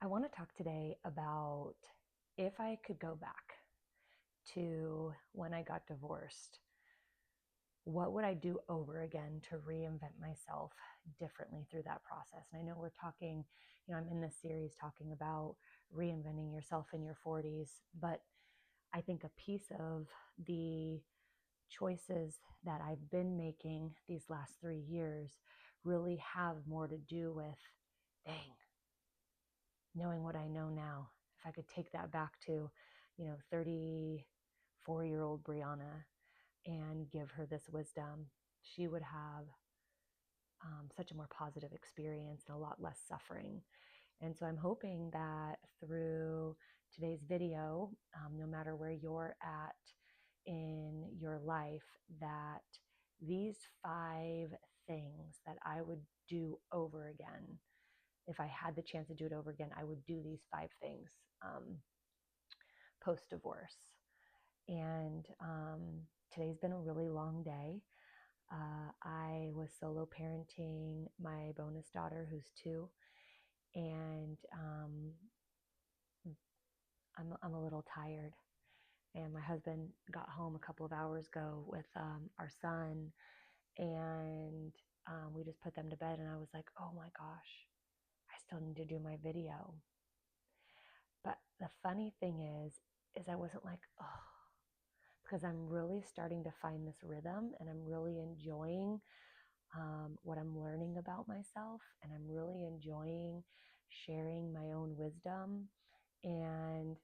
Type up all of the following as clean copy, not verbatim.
I want to talk today about if I could go back to when I got divorced, what would I do over again to reinvent myself differently through that process? And I know we're talking, I'm in this series talking about reinventing yourself in your 40s, but I think a piece of the choices that I've been making these last 3 years really have more to do with, dang, knowing what I know now. If I could take that back to, 34-year-old Brianna and give her this wisdom, she would have such a more positive experience and a lot less suffering. And so I'm hoping that through today's video, no matter where you're at in your life, that these 5 things that I would do over again, if I had the chance to do it over again, I would do these 5 things post divorce. And today's been a really long day. I was solo parenting my bonus daughter, who's 2, and I'm a little tired. And my husband got home a couple of hours ago with our son, and we just put them to bed. And I was like, oh my gosh, I still need to do my video. But the funny thing is I wasn't like, oh, because I'm really starting to find this rhythm and I'm really enjoying what I'm learning about myself, and I'm really enjoying sharing my own wisdom. And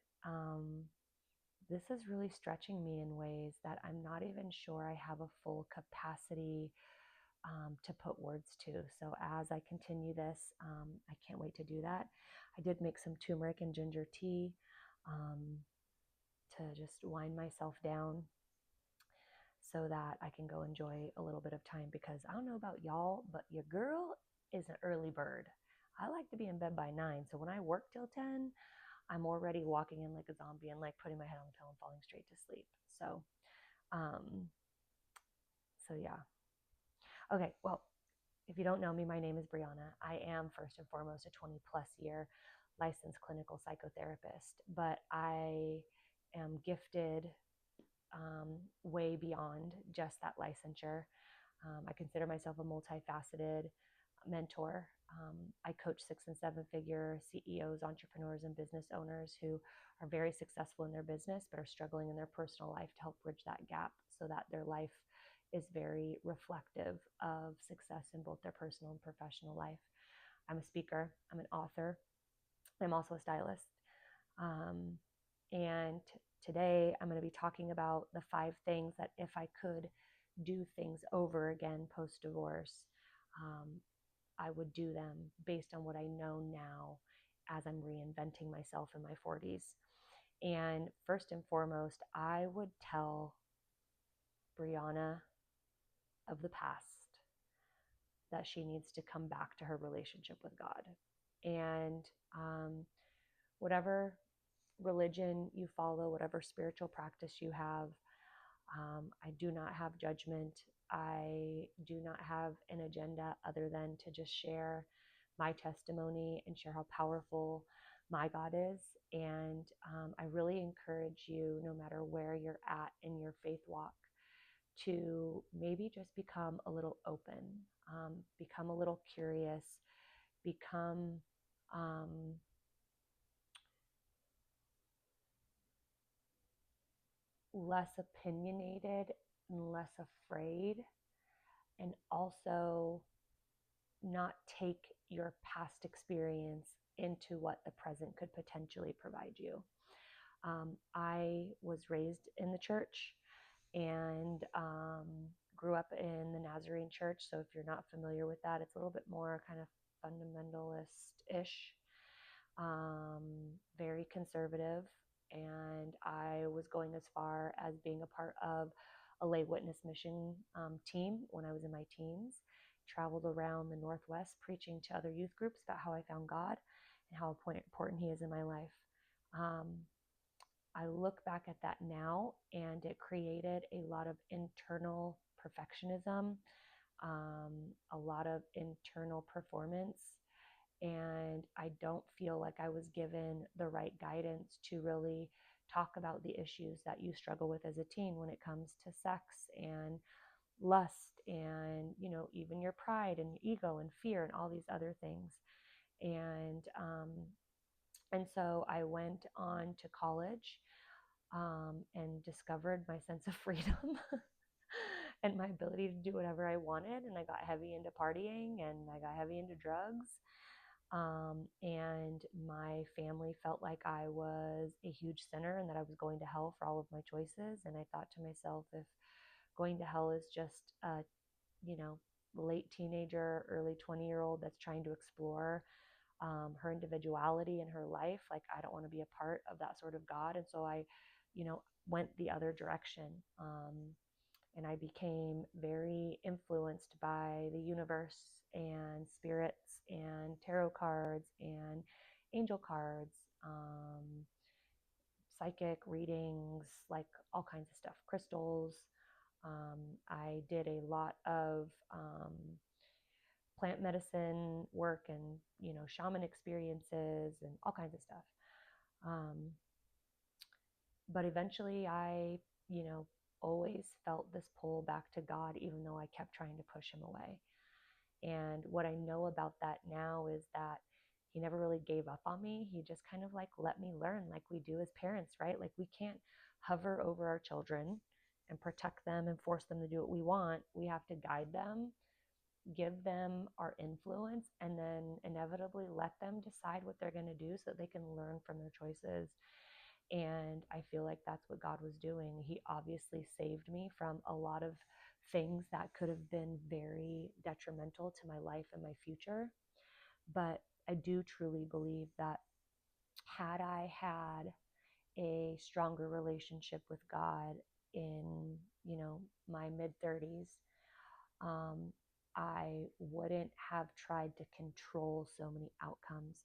this is really stretching me in ways that I'm not even sure I have a full capacity to put words to. So as I continue this, I can't wait to do that. I did make some turmeric and ginger tea um, to just wind myself down so that I can go enjoy a little bit of time, because I don't know about y'all, but your girl is an early bird. I like to be in bed by 9. So when I work till 10, I'm already walking in like a zombie and like putting my head on the pillow and falling straight to sleep. Um, so yeah. Okay. Well, if you don't know me, my name is Brianna. I am first and foremost a 20 plus year licensed clinical psychotherapist, but I am gifted way beyond just that licensure. I consider myself a multifaceted mentor. I coach 6 and 7 figure CEOs, entrepreneurs, and business owners who are very successful in their business but are struggling in their personal life to help bridge that gap so that their life is very reflective of success in both their personal and professional life. I'm a speaker, I'm an author, I'm also a stylist. Um, and today I'm going to be talking about the 5 things that if I could do things over again post divorce, um, I would do them based on what I know now as I'm reinventing myself in my 40s. And first and foremost, I would tell Brianna of the past that she needs to come back to her relationship with God. And whatever religion you follow, whatever spiritual practice you have, I do not have judgment. I do not have an agenda other than to just share my testimony and share how powerful my God is. And I really encourage you, no matter where you're at in your faith walk, to maybe just become a little open, become a little curious, become less opinionated and less afraid, and also not take your past experience into what the present could potentially provide you. I was raised in the church and grew up in the Nazarene church. So if you're not familiar with that, it's a little bit more kind of fundamentalist-ish, very conservative. And I was going as far as being a part of a lay witness mission team when I was in my teens. Traveled around the Northwest preaching to other youth groups about how I found God and how important He is in my life. Um, I look back at that now, and it created a lot of internal perfectionism, a lot of internal performance, and And I don't feel like I was given the right guidance to really talk about the issues that you struggle with as a teen when it comes to sex and lust and, even your pride and ego and fear and all these other things. And so I went on to college, and discovered my sense of freedom and my ability to do whatever I wanted. And I got heavy into partying and I got heavy into drugs. And my family felt like I was a huge sinner and that I was going to hell for all of my choices. And I thought to myself, if going to hell is just a, you know, late teenager, early 20-year-old that's trying to explore her individuality in her life, like I don't want to be a part of that sort of God. And so I, went the other direction. And I became very influenced by the universe and spirits and tarot cards and angel cards, psychic readings, like all kinds of stuff, crystals. I did a lot of plant medicine work and, shaman experiences and all kinds of stuff. Um, but eventually I always felt this pull back to God, even though I kept trying to push him away. And what I know about that now is that he never really gave up on me. He just kind of like let me learn, like we do as parents, right? Like we can't hover over our children and protect them and force them to do what we want. We have to guide them, give them our influence, and then inevitably let them decide what they're going to do so that they can learn from their choices. And I feel like that's what God was doing. He obviously saved me from a lot of things that could have been very detrimental to my life and my future. But I do truly believe that had I had a stronger relationship with God in, my mid 30s, um, I wouldn't have tried to control so many outcomes.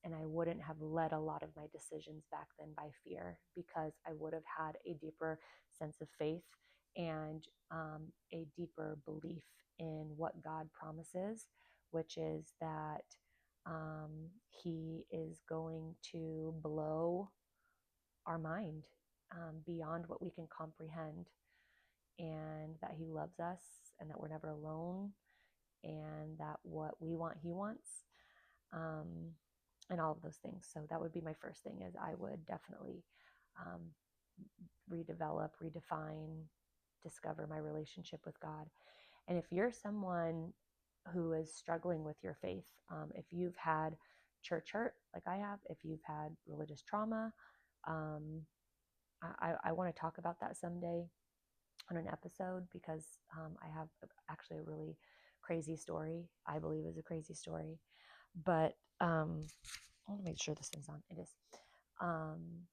And I wouldn't have led a lot of my decisions back then by fear, because I would have had a deeper sense of faith and a deeper belief in what God promises, which is that He is going to blow our mind beyond what we can comprehend, and that He loves us and that we're never alone, and that what we want, He wants, um, and all of those things. So that would be my first thing, is I would definitely um, redevelop, redefine, discover my relationship with God. And if you're someone who is struggling with your faith, if you've had church hurt like I have, if you've had religious trauma, um, I want to talk about that someday on an episode, because I have actually a really crazy story. I believe is a crazy story, but I want to make sure this thing's on. It is. Um,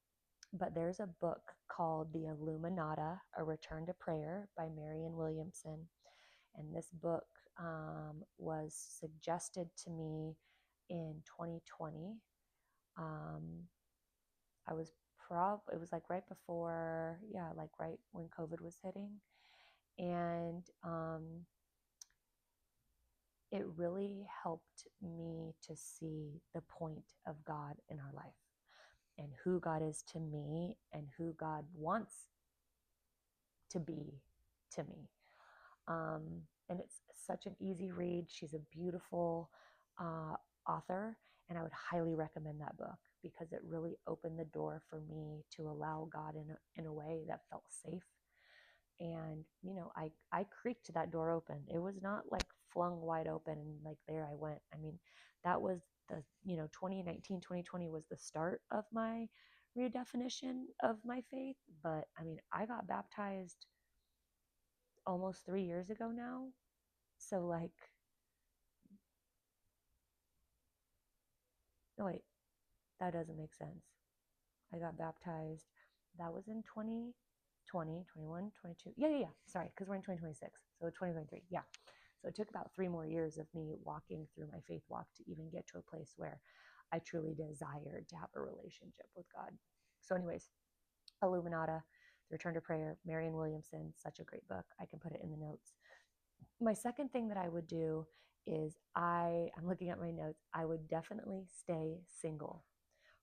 but there's a book called The Illuminata, A Return to Prayer by Marianne Williamson. And this book was suggested to me in 2020. I was it was like right before, yeah, like right when COVID was hitting. And it really helped me to see the point of God in our life and who God is to me and who God wants to be to me. And it's such an easy read. She's a beautiful author, and I would highly recommend that book, because it really opened the door for me to allow God in a way that felt safe. And, I creaked that door open. It was not like flung wide open and like, there I went. I mean, that was the, 2019, 2020 was the start of my redefinition of my faith. But I mean, I got baptized almost 3 years ago now. So like, no, wait, that doesn't make sense. I got baptized. That was in 2020, 21, 22. Yeah. Sorry, because we're in 2026. So 2023. Yeah. So it took about 3 more years of me walking through my faith walk to even get to a place where I truly desired to have a relationship with God. So anyways, Illuminata, The Return to Prayer, Marianne Williamson, such a great book. I can put it in the notes. My second thing that I would do is I'm looking at my notes. I would definitely stay single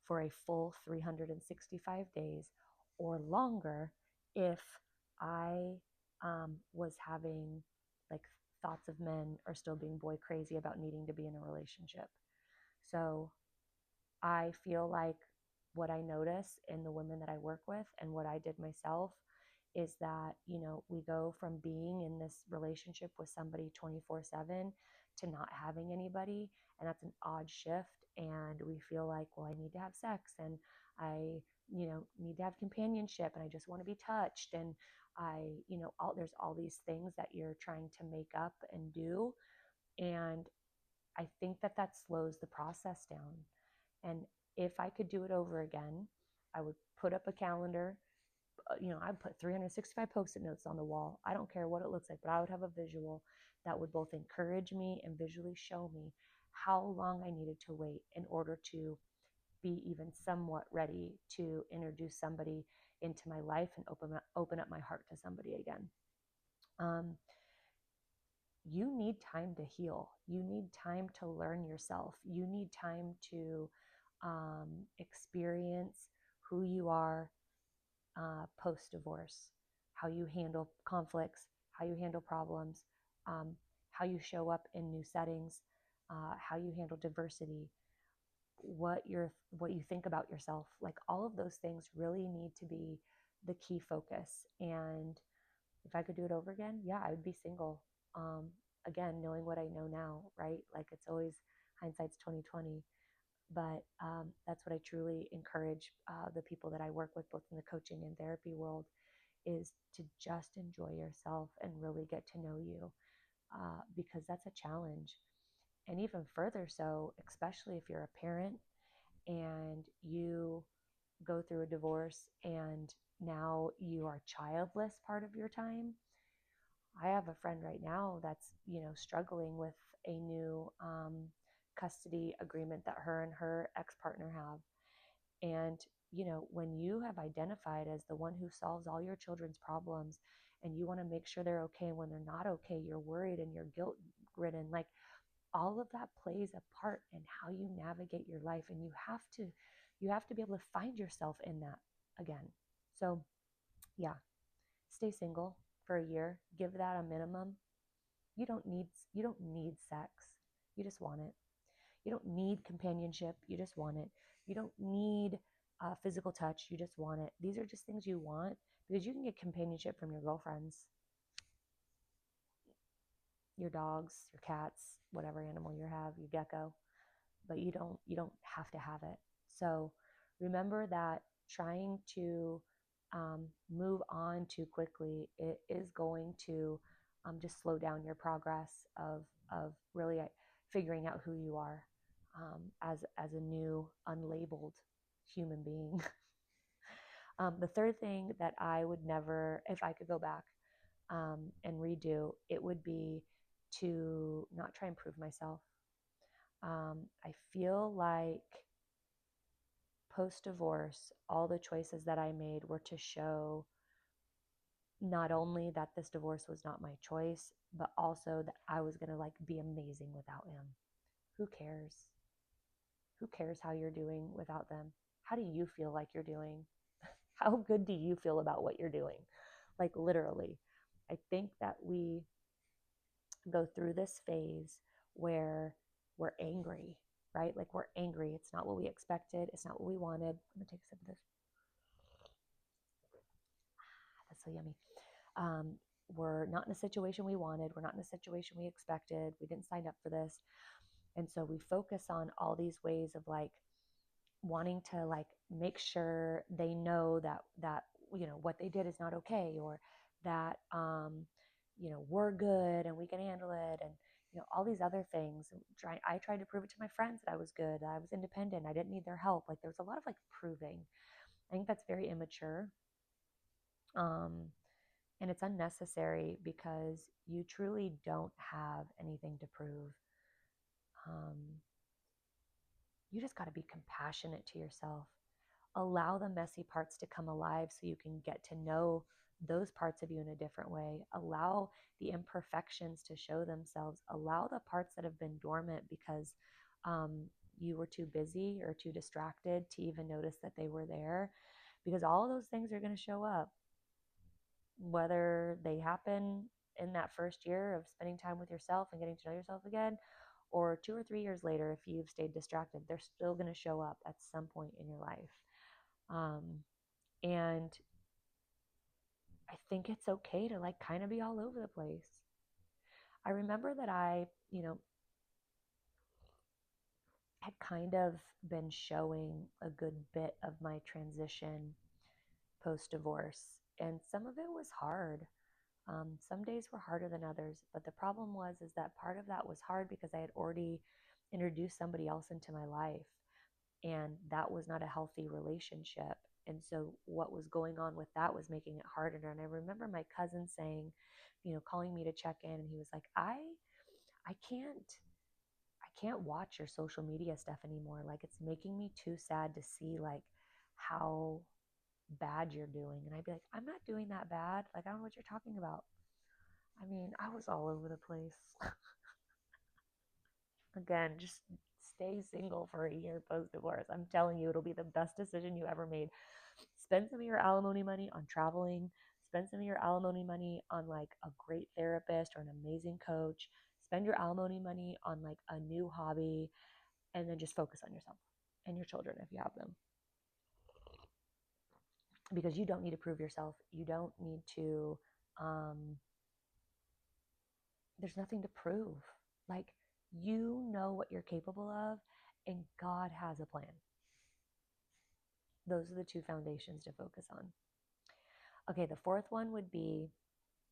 for a full 365 days or longer if I was having like thoughts of men or still being boy crazy about needing to be in a relationship. So I feel like what I notice in the women that I work with and what I did myself is that, we go from being in this relationship with somebody 24/7 to not having anybody. And that's an odd shift. And we feel like, well, I need to have sex and I, need to have companionship and I just want to be touched. And there's all these things that you're trying to make up and do. And I think that that slows the process down. And if I could do it over again, I would put up a calendar. I'd put 365 post-it notes on the wall. I don't care what it looks like, but I would have a visual that would both encourage me and visually show me how long I needed to wait in order to be even somewhat ready to introduce somebody into my life and open up my heart to somebody again. Um, you need time to heal. You need time to learn yourself. You need time to experience who you are post divorce, how you handle conflicts, how you handle problems, um, how you show up in new settings, how you handle diversity, what you think about yourself. Like all of those things really need to be the key focus. And if I could do it over again, yeah, I would be single. Um, Again, knowing what I know now, right? Like it's always hindsight's 2020. But that's what I truly encourage the people that I work with, both in the coaching and therapy world, is to just enjoy yourself and really get to know you, because that's a challenge. And even further so, especially if you're a parent and you go through a divorce and now you are childless part of your time. I have a friend right now that's, struggling with a new custody agreement that her and her ex-partner have. And, when you have identified as the one who solves all your children's problems and you want to make sure they're okay, when they're not okay, you're worried and you're guilt ridden, like all of that plays a part in how you navigate your life. And you have to be able to find yourself in that again. So yeah, stay single for a year, give that a minimum. You don't need sex. You just want it. You don't need companionship. You just want it. You don't need physical touch. You just want it. These are just things you want because you can get companionship from your girlfriends, your dogs, your cats, whatever animal you have, your gecko, but you don't have to have it. So remember that trying to move on too quickly, it is going to just slow down your progress of really figuring out who you are as a new unlabeled human being. The third thing that I would never, if I could go back and redo, it would be to not try and prove myself. I feel like post divorce, all the choices that I made were to show not only that this divorce was not my choice, but also that I was going to like be amazing without him. Who cares? Who cares how you're doing without them? How do you feel like you're doing? How good do you feel about what you're doing? Like literally, I think that we go through this phase where we're angry, right? Like we're angry. It's not what we expected. It's not what we wanted. I'm gonna take a sip of this. That's so yummy. Um, we're not in a situation we wanted. We're not in a situation we expected. We didn't sign up for this. And so we focus on all these ways of like wanting to like make sure they know that what they did is not okay, or that we're good and we can handle it, and all these other things. I tried to prove it to my friends that I was good, I was independent, I didn't need their help. Like there was a lot of like proving. I think that's very immature, um and it's unnecessary because you truly don't have anything to prove. um you just got to be compassionate to yourself. Allow the messy parts to come alive so you can get to know those parts of you in a different way. Allow the imperfections to show themselves. Allow the parts that have been dormant because um, you were too busy or too distracted to even notice that they were there, because all of those things are going to show up, whether they happen in that first year of spending time with yourself and getting to know yourself again, or 2 or 3 years later. If you've stayed distracted, they're still going to show up at some point in your life. um, and I think it's okay to like kind of be all over the place. I remember that had kind of been showing a good bit of my transition post divorce, and some of it was hard. Some days were harder than others, but the problem was is that part of that was hard because I had already introduced somebody else into my life, and that was not a healthy relationship. And so what was going on with that was making it harder. And I remember my cousin saying, calling me to check in, and he was like, I can't watch your social media stuff anymore. Like, it's making me too sad to see like how bad you're doing. And I'd be like, I'm not doing that bad. Like, I don't know what you're talking about. I mean, I was all over the place. Again, just stay single for a year post divorce. I'm telling you, it'll be the best decision you ever made. Spend some of your alimony money on traveling. Spend some of your alimony money on like a great therapist or an amazing coach. Spend your alimony money on like a new hobby, and then just focus on yourself and your children if you have them. Because you don't need to prove yourself. You don't need to, um, there's nothing to prove. Like, you know what you're capable of, and God has a plan. Those are the two foundations to focus on. Okay, the fourth one would be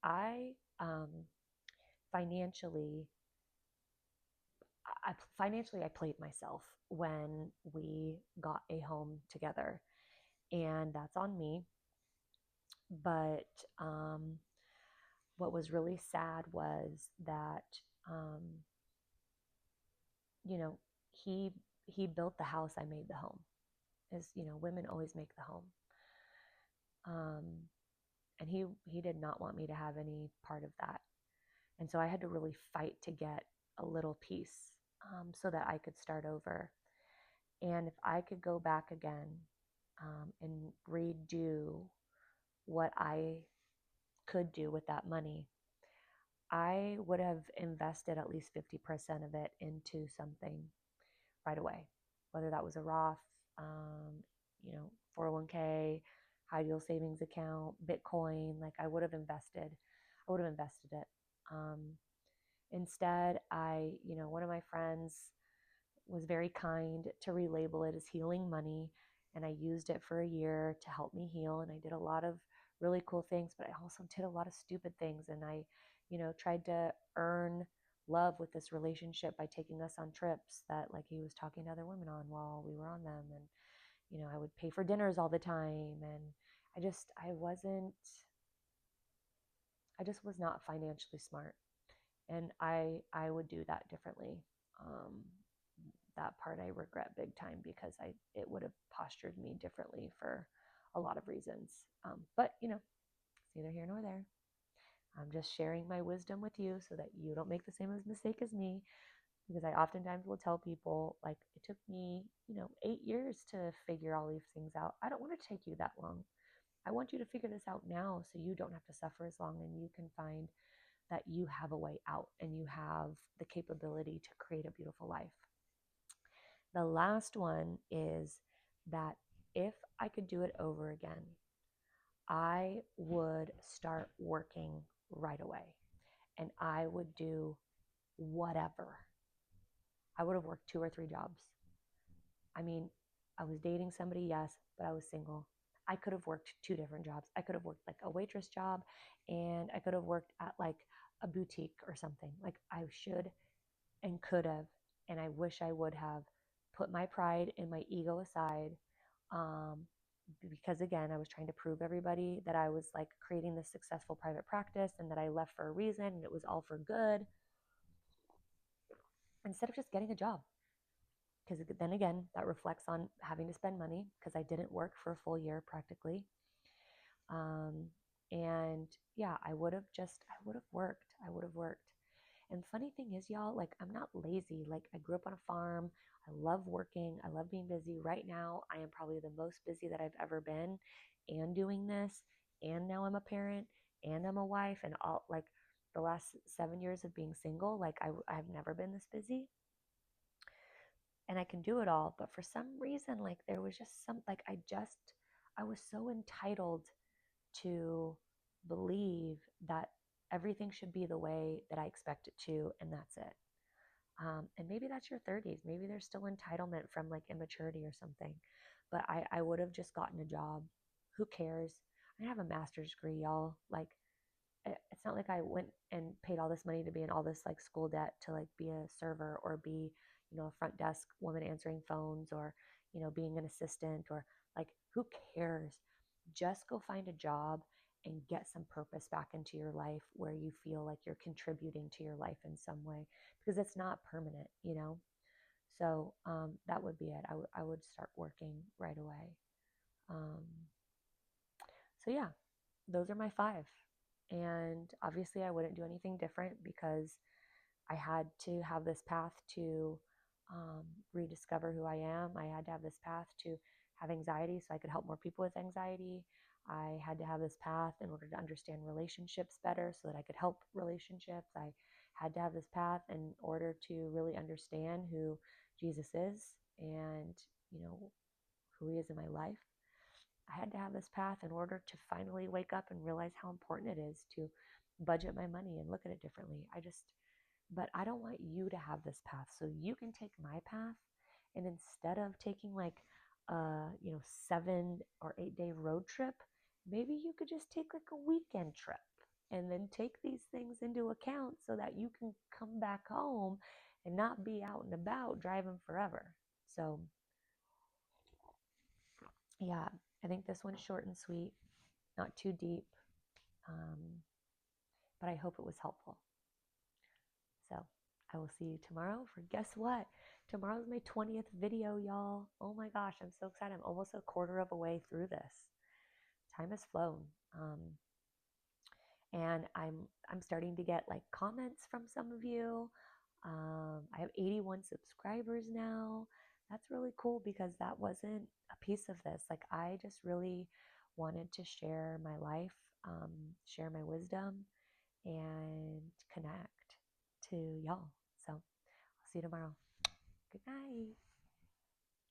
I financially, I played myself when we got a home together, and that's on me. But what was really sad was that um, you know he he built the house, I made the home. As women always make the home. um, and he did not want me to have any part of that. And so I had to really fight to get a little piece, so that I could start over. And if I could go back again, and redo what I could do with that money, I would have invested at least 50% of it into something right away, whether that was a Roth, um, 401k, high yield savings account, Bitcoin. Like, I would have invested it. Um, Instead, one of my friends was very kind to relabel it as healing money. And I used it for a year to help me heal. And I did a lot of really cool things, but I also did a lot of stupid things. And I, tried to earn love with this relationship by taking us on trips that like he was talking to other women on while we were on them. And, I would pay for dinners all the time. And I just was not financially smart. And I would do that differently. Um, that part I regret big time because it would have postured me differently for a lot of reasons. But it's neither here nor there. I'm just sharing my wisdom with you so that you don't make the same mistake as me. Because I oftentimes will tell people, like, it took me 8 years to figure all these things out. I don't want to take you that long. I want you to figure this out now so you don't have to suffer as long, and you can find that you have a way out and you have the capability to create a beautiful life. The last one is that if I could do it over again, I would start working right away, and I would do whatever. I would have worked 2 or 3 jobs. I mean, I was dating somebody, yes, but I was single. I could have worked 2 different jobs. I could have worked like a waitress job, and I could have worked at like a boutique or something. Like, I should and could have, and I wish I would have put my pride and my ego aside, um, because again, I was trying to prove everybody that I was like creating this successful private practice and that I left for a reason and it was all for good, instead of just getting a job. Because then again, that reflects on having to spend money because I didn't work for a full year practically. Um, And yeah, I would have worked. I would have worked. And funny thing is, y'all, like I'm not lazy. Like I grew up on a farm. I love working. I love being busy. Right now, I am probably the most busy that I've ever been and doing this. And now I'm a parent and I'm a wife and all like the last 7 years of being single, like I've never been this busy and I can do it all. But for some reason, like there was just like I was so entitled to believe that everything should be the way that I expect it to, and that's it. And maybe that's your 30s. Maybe there's still entitlement from like immaturity or something. But I would have just gotten a job. Who cares? I have a master's degree, y'all. Like, it's not like I went and paid all this money to be in all this like school debt to like be a server or be, a front desk woman answering phones or, being an assistant or like, who cares? Just go find a job and get some purpose back into your life where you feel like you're contributing to your life in some way because it's not permanent. So that would be it. I would start working right away. Um, so yeah, those are my five. And obviously, I wouldn't do anything different because I had to have this path to rediscover who I am. I had to have this path to have anxiety so I could help more people with anxiety. I had to have this path in order to understand relationships better so that I could help relationships. I had to have this path in order to really understand who Jesus is and, who he is in my life. I had to have this path in order to finally wake up and realize how important it is to budget my money and look at it differently. But I don't want you to have this path. So you can take my path and instead of taking like a, 7 or 8 day road trip, maybe you could just take like a weekend trip and then take these things into account so that you can come back home and not be out and about driving forever. So yeah, I think this one's short and sweet, not too deep, um, but I hope it was helpful. So I will see you tomorrow for guess what? Tomorrow's my 20th video, y'all. Oh my gosh, I'm so excited. I'm almost a quarter of a way through this. Time has flown. And I'm starting to get like comments from some of you. I have 81 subscribers now. That's really cool because that wasn't a piece of this. Like I just really wanted to share my life, share my wisdom, and connect to y'all. So I'll see you tomorrow. Good night.